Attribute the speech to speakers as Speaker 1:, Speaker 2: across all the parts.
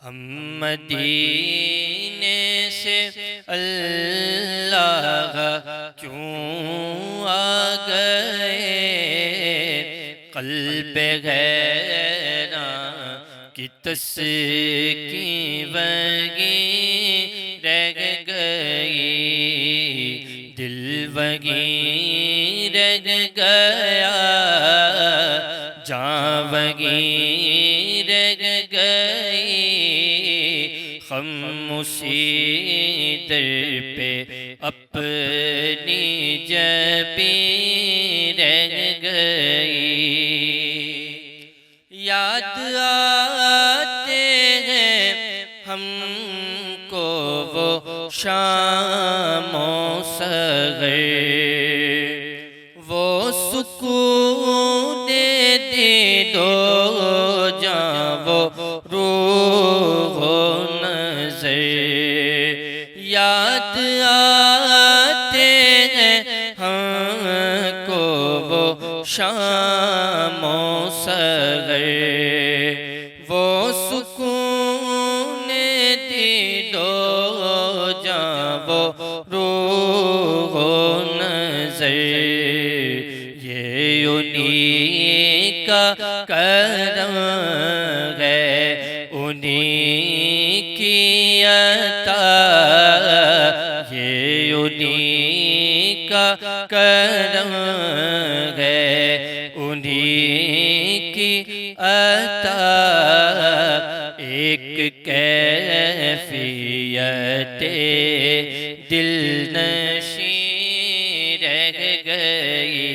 Speaker 1: ہم مدینے سے اللہ کیوں آ گئے، قلب غیراں کی تسکین وگی رہ گئی، دل وگی رہ گیا، جاں وگی رہ گئی، ہم اسی در پہ اپنی جبیں رہ گئی، یاد آتے ہیں ہم کو وہ شام و سحر، وہ سکون دل و جاں، وہ روح و نظر، یاد آتے ہیں ہم کو وہ شام و سحر، وہ سکون دل و جاں، وہ روح و نظر، یہ انہی کا کرم ہے، انہی کی عطا، یہ انہی کا کرم ہے، انہی کی عطا، ایک کیفیت دل نشیں رہ گئی،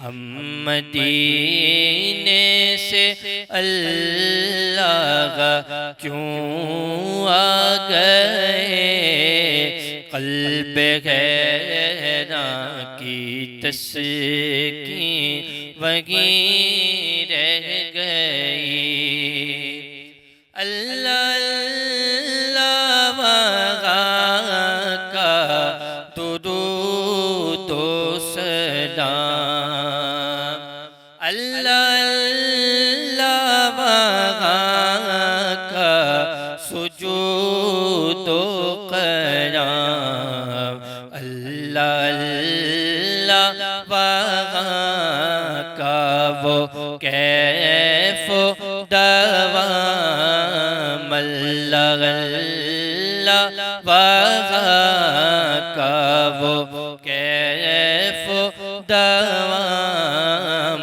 Speaker 1: ہم مدینے سے اللہ کیوں آ گئے، قلب غیراں کی تسکین وگی رہ گئی، اللہ اللہ وہاں کا درود و سلام، اللہ اللہ وہاں کا سجود و قیام، اللہ اللہ وہاں کا وہ کیف و دوام، اللہ اللہ وہاں کا وہ کیف و دوام،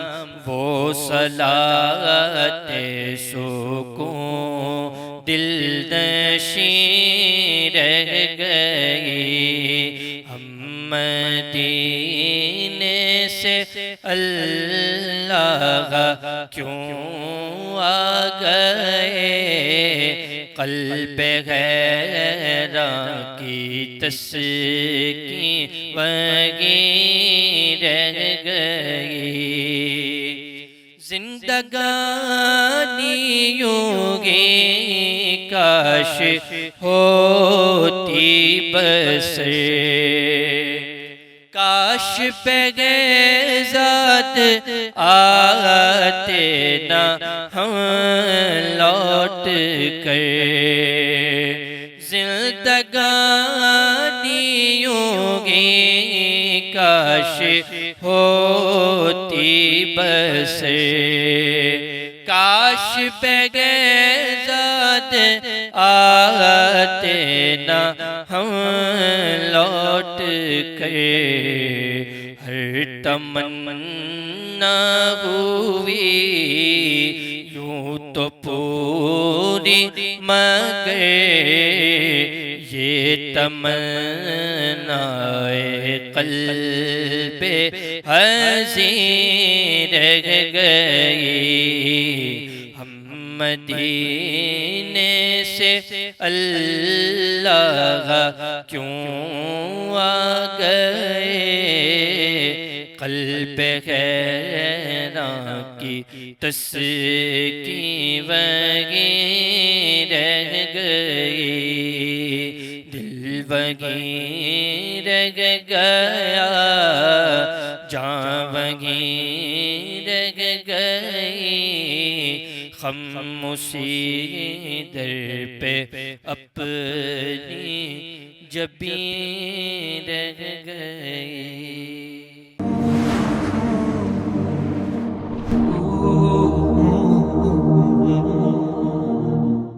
Speaker 1: وہ صلاۃ سکون دل نشیں رہ گئی، ہم مدینے سے اللہ کیوں آ گئے، قلب غیراں کی تسکین وگی رہ گئی، زندگانی یوں گی کاش ہوتی بسر، کاش پیغزاد آتے نہ ہم لوٹ کر، زندگانی یوں گی کاش ہوتی بسر، کاش پیغزاد آتے نہ ہم لوٹ کر، ہر تمنا ہوئی یوں تو پوری مگر، یہ تمنا قلب حزین رہ گئی، ہم مدینے سے اللہ کیوں آ گئے، قلب غیراں کی تسکین وگی رہ گئی، دل وگی رہ گیا، جاں وگی رہ گئی، ہم اسی در پہ اپنی جبیں رہ گئے